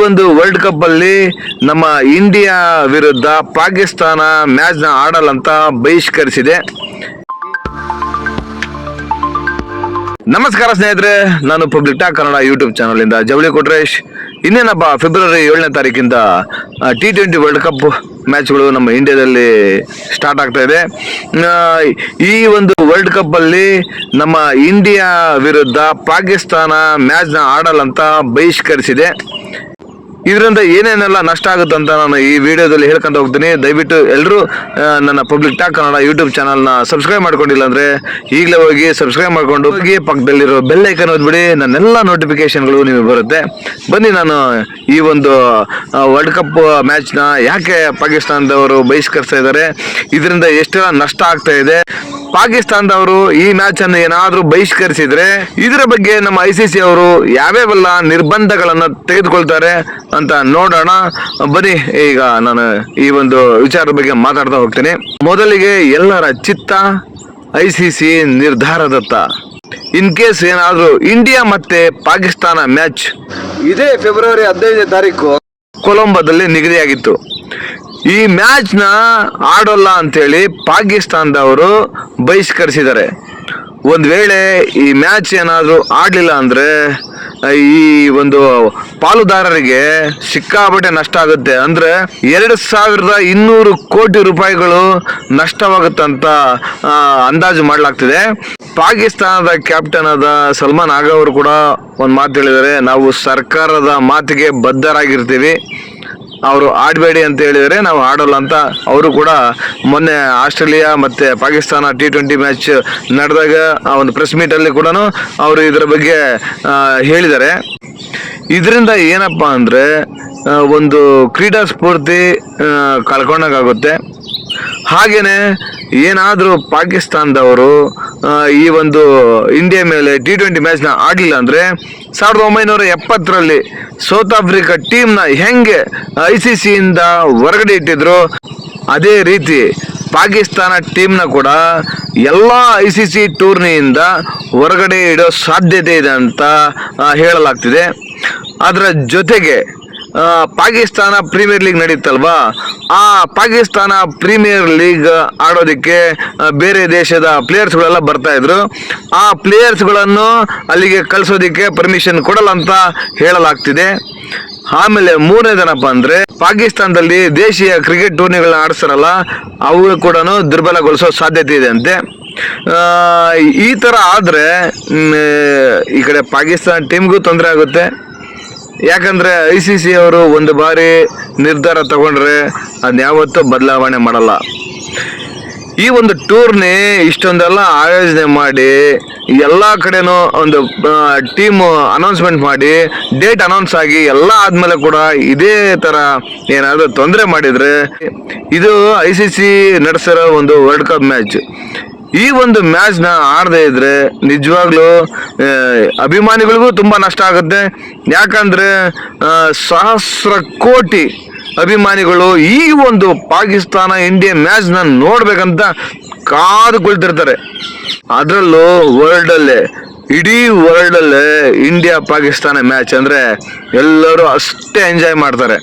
ಒಂದು world cup ಅಲ್ಲಿ ನಮ್ಮ ಇಂಡಿಯಾ ವಿರುದ್ಧ ಪಾಕಿಸ್ತಾನ ಮ್ಯಾಚ್ ನ ಆಡಲ್ಲಂತ ಬಹಿಷ್ಕರಿಸಿದೆ. ನಮಸ್ಕಾರ ಸ್ನೇಹಿತರೆ, ನಾನು public talk Kannada YouTube channel ಇಂದ ಜವಳಿ ಕೊಟ್ರೇಶ್. ಇನ್ನೇನಪ್ಪ, ಫೆಬ್ರವರಿ 7ನೇ ತಾರೀಕಿಂದ T20 ವರ್ಲ್ಡ್ ಕಪ್ ಮ್ಯಾಚ್ಗಳು ನಮ್ಮ ಇಂಡಿಯಾದಲ್ಲಿ ಸ್ಟಾರ್ಟ್ ಆಗ್ತಾ ಇದೆ. ಈ ಒಂದು ವರ್ಲ್ಡ್ ಕಪ್ ಅಲ್ಲಿ ನಮ್ಮ ಇಂಡಿಯಾ ವಿರುದ್ಧ ಪಾಕಿಸ್ತಾನ ಮ್ಯಾಚ್ ನ ಆಡಲ್ಲಂತ ಬಹಿಷ್ಕರಿಸಿದೆ. ಇದರಿಂದ ಏನೇನೆಲ್ಲ ನಷ್ಟ ಆಗುತ್ತೆ ಅಂತ ನಾನು ಈ ವಿಡಿಯೋದಲ್ಲಿ ಹೇಳ್ಕೊಂತ ಹೋಗ್ತೀನಿ. ದಯವಿಟ್ಟು ಎಲ್ಲರೂ ನನ್ನ ಪಬ್ಲಿಕ್ ಟಾಕ್ ಕನ್ನಡ ಯೂಟ್ಯೂಬ್ ಚಾನಲ್ನ ಸಬ್ಸ್ಕ್ರೈಬ್ ಮಾಡ್ಕೊಂಡಿಲ್ಲ ಅಂದ್ರೆ ಈಗಲೇ ಹೋಗಿ ಸಬ್ಸ್ಕ್ರೈಬ್ ಮಾಡ್ಕೊಂಡು ಹೋಗಿ ಪಕ್ಕದಲ್ಲಿರೋ ಬೆಲ್ ಐಕನ್ ಓದ್ಬಿಡಿ. ನನ್ನೆಲ್ಲ ನೋಟಿಫಿಕೇಶನ್ಗಳು ನಿಮಗೆ ಬರುತ್ತೆ. ಬನ್ನಿ, ನಾನು ಈ ಒಂದು ವರ್ಲ್ಡ್ ಕಪ್ ಮ್ಯಾಚ್ನ ಯಾಕೆ ಪಾಕಿಸ್ತಾನದವರು ಬಹಿಷ್ಕರಿಸ್ತಾ ಇದ್ದಾರೆ, ಇದರಿಂದ ಎಷ್ಟೆಲ್ಲ ನಷ್ಟ ಆಗ್ತಾ ಇದೆ, ಪಾಕಿಸ್ತಾನದವರು ಈ ಮ್ಯಾಚ್ ಅನ್ನು ಏನಾದ್ರೂ ಬಹಿಷ್ಕರಿಸಿದ್ರೆ ಇದರ ಬಗ್ಗೆ ನಮ್ಮ ICC ಅವರು ಯಾವ್ಯಾವೆಲ್ಲ ನಿರ್ಬಂಧಗಳನ್ನ ತೆಗೆದುಕೊಳ್ತಾರೆ ಅಂತ ನೋಡೋಣ. ಬನ್ನಿ, ಈಗ ನಾನು ಈ ಒಂದು ವಿಚಾರದ ಬಗ್ಗೆ ಮಾತಾಡ್ತಾ ಹೋಗ್ತೀನಿ. ಮೊದಲಿಗೆ ಎಲ್ಲರ ಚಿತ್ತ ICC ನಿರ್ಧಾರದತ್ತ. ಇನ್ ಕೇಸ್ ಏನಾದ್ರೂ ಇಂಡಿಯಾ ಮತ್ತೆ ಪಾಕಿಸ್ತಾನ ಮ್ಯಾಚ್ ಇದೇ ಫೆಬ್ರವರಿ 15ನೇ ತಾರೀಕು ಕೊಲಂಬೋದಲ್ಲಿ ನಿಗದಿಯಾಗಿತ್ತು. ಈ ಮ್ಯಾಚ್ ನ ಆಡೋಲ್ಲ ಅಂತೇಳಿ ಪಾಕಿಸ್ತಾನದವರು ಬಹಿಷ್ಕರಿಸಿದ್ದಾರೆ. ಒಂದ್ ವೇಳೆ ಈ ಮ್ಯಾಚ್ ಏನಾದ್ರೂ ಆಡ್ಲಿಲ್ಲ ಅಂದ್ರೆ ಈ ಒಂದು ಪಾಲುದಾರರಿಗೆ ಸಿಕ್ಕಾಪಟ್ಟೆ ನಷ್ಟ ಆಗುತ್ತೆ. ಅಂದ್ರೆ 2200 ಕೋಟಿ ರೂಪಾಯಿಗಳು ನಷ್ಟವಾಗುತ್ತಂತ ಅಂದಾಜು ಮಾಡಲಾಗ್ತಿದೆ. ಪಾಕಿಸ್ತಾನದ ಕ್ಯಾಪ್ಟನ್ ಆದ ಸಲ್ಮಾನ್ ಆಗಾ ಅವರು ಕೂಡ ಒಂದು ಮಾತು ಹೇಳಿದ್ದಾರೆ, ನಾವು ಸರ್ಕಾರದ ಮಾತಿಗೆ ಬದ್ಧರಾಗಿರ್ತೀವಿ, ಅವರು ಆಡಬೇಡಿ ಅಂತ ಹೇಳಿದರೆ ನಾವು ಆಡೋಲ್ಲ ಅಂತ. ಅವರು ಕೂಡ ಮೊನ್ನೆ ಆಸ್ಟ್ರೇಲಿಯಾ ಮತ್ತೆ ಪಾಕಿಸ್ತಾನ T20 ಮ್ಯಾಚ್ ನಡೆದಾಗ ಆ ಒಂದು ಪ್ರೆಸ್ ಮೀಟ್ ಅಲ್ಲಿ ಕೂಡ ಅವರು ಇದರ ಬಗ್ಗೆ ಹೇಳಿದ್ದಾರೆ. ಇದರಿಂದ ಏನಪ್ಪಾ ಅಂದ್ರೆ ಒಂದು ಕ್ರೀಡಾ ಸ್ಫೂರ್ತಿ ಕಳ್ಕೊಂಡಾಗುತ್ತೆ. ಹಾಗೇನೆ ಏನಾದ್ರೂ ಪಾಕಿಸ್ತಾನದವರು ಈ ಒಂದು ಇಂಡಿಯಾ ಮೇಲೆ T20 ಮ್ಯಾಚ್ ನ ಆಡಲಿಲ್ಲ ಅಂದ್ರೆ 1970ರಲ್ಲಿ ಸೌತ್ ಆಫ್ರಿಕಾ ಟೀಮ್ ನ ಹೆಂಗೆ ICC ಇಂದ ಹೊರಗಡೆ ಇಟ್ಟಿದ್ರು, ಅದೇ ರೀತಿ ಪಾಕಿಸ್ತಾನ ಟೀಮ್ ನ ಕೂಡ ಎಲ್ಲಾ ICC ಟೂರ್ನಿಯಿಂದ ಹೊರಗಡೆ ಇಡೋ ಸಾಧ್ಯತೆ ಇದೆ ಅಂತ ಹೇಳಲಾಗ್ತಿದೆ. ಅದರ ಜೊತೆಗೆ ಪಾಕಿಸ್ತಾನ ಪ್ರೀಮಿಯರ್ ಲೀಗ್ ನಡೀತಲ್ವಾ, ಆ ಪಾಕಿಸ್ತಾನ ಪ್ರೀಮಿಯರ್ ಲೀಗ್ ಆಡೋದಕ್ಕೆ ಬೇರೆ ದೇಶದ ಪ್ಲೇಯರ್ಸ್ಗಳೆಲ್ಲ ಬರ್ತಾ ಇದ್ರು. ಆ ಪ್ಲೇಯರ್ಸ್ಗಳನ್ನು ಅಲ್ಲಿಗೆ ಕಳಿಸೋದಿಕ್ಕೆ ಪರ್ಮಿಷನ್ ಕೊಡಲ್ಲ ಅಂತ ಹೇಳಲಾಗ್ತಿದೆ. ಆಮೇಲೆ ಮೂರನೇದೇನಪ್ಪ ಅಂದ್ರೆ ಪಾಕಿಸ್ತಾನದಲ್ಲಿ ದೇಶೀಯ ಕ್ರಿಕೆಟ್ ಟೂರ್ನಿಗಳನ್ನ ಆಡಿಸ್ತಾರಲ್ಲ, ಅವು ಕೂಡ ದುರ್ಬಲಗೊಳಿಸೋ ಸಾಧ್ಯತೆ ಇದೆ ಅಂತೆ. ಈ ತರ ಆದ್ರೆ ಈ ಕಡೆ ಪಾಕಿಸ್ತಾನ ಟೀಮ್ಗೂ ತೊಂದರೆ ಆಗುತ್ತೆ. ಯಾಕಂದ್ರೆ ICC ಅವರು ಒಂದು ಬಾರಿ ನಿರ್ಧಾರ ತಗೊಂಡ್ರೆ ಅದ್ ಯಾವತ್ತೂ ಬದಲಾವಣೆ ಮಾಡಲ್ಲ. ಈ ಒಂದು ಟೂರ್ನಿ ಇಷ್ಟೊಂದೆಲ್ಲ ಆಯೋಜನೆ ಮಾಡಿ ಎಲ್ಲ ಕಡೆನೂ ಒಂದು ಟೀಮ್ ಅನೌನ್ಸ್ಮೆಂಟ್ ಮಾಡಿ ಡೇಟ್ ಅನೌನ್ಸ್ ಆಗಿ ಎಲ್ಲ ಆದ್ಮೇಲೆ ಕೂಡ ಇದೇ ತರ ಏನಾದ್ರು ತೊಂದರೆ ಮಾಡಿದ್ರೆ ಇದು ICC ನಡೆಸಿರೋ ಒಂದು ವರ್ಲ್ಡ್ ಕಪ್ ಮ್ಯಾಚ್. ಈ ಒಂದು ಮ್ಯಾಚ್ ನ ಆಡದೇ ಇದ್ರೆ ನಿಜವಾಗ್ಲೂ ಅಭಿಮಾನಿಗಳಿಗೂ ತುಂಬಾ ನಷ್ಟ ಆಗುತ್ತೆ. ಯಾಕಂದ್ರೆ ಸಹಸ್ರ ಕೋಟಿ ಅಭಿಮಾನಿಗಳು ಈ ಒಂದು ಪಾಕಿಸ್ತಾನ ಇಂಡಿಯಾ ಮ್ಯಾಚ್ ನ ನೋಡ್ಬೇಕಂತ ಕಾದು ಕುಳಿತಿರ್ತಾರೆ. ಅದರಲ್ಲೂ ಇಡೀ ವರ್ಲ್ಡ್ ಅಲ್ಲೇ ಇಂಡಿಯಾ ಪಾಕಿಸ್ತಾನ ಮ್ಯಾಚ್ ಅಂದ್ರೆ ಎಲ್ಲರೂ ಅಷ್ಟೇ ಎಂಜಾಯ್ ಮಾಡ್ತಾರೆ.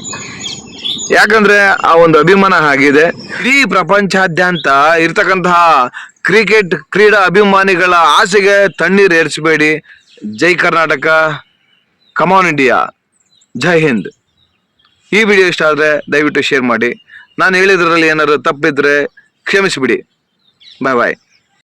ಯಾಕಂದ್ರೆ ಆ ಒಂದು ಅಭಿಮಾನ ಆಗಿದೆ. ಇಡೀ ಪ್ರಪಂಚಾದ್ಯಂತ ಇರ್ತಕ್ಕಂತಹ ಕ್ರಿಕೆಟ್ ಕ್ರೀಡಾ ಅಭಿಮಾನಿಗಳ ಆಸೆಗೆ ತಣ್ಣೀರು ಏರಿಸಬೇಡಿ. ಜೈ ಕರ್ನಾಟಕ, ಕಮಾನ್ ಇಂಡಿಯಾ, ಜೈ ಹಿಂದ್. ಈ ವಿಡಿಯೋ ಇಷ್ಟ ಆದರೆ ದಯವಿಟ್ಟು ಶೇರ್ ಮಾಡಿ. ನಾನು ಹೇಳಿದ್ರಲ್ಲಿ ಏನಾದ್ರು ತಪ್ಪಿದ್ರೆ ಕ್ಷಮಿಸಿಬಿಡಿ. ಬಾಯ್ ಬಾಯ್.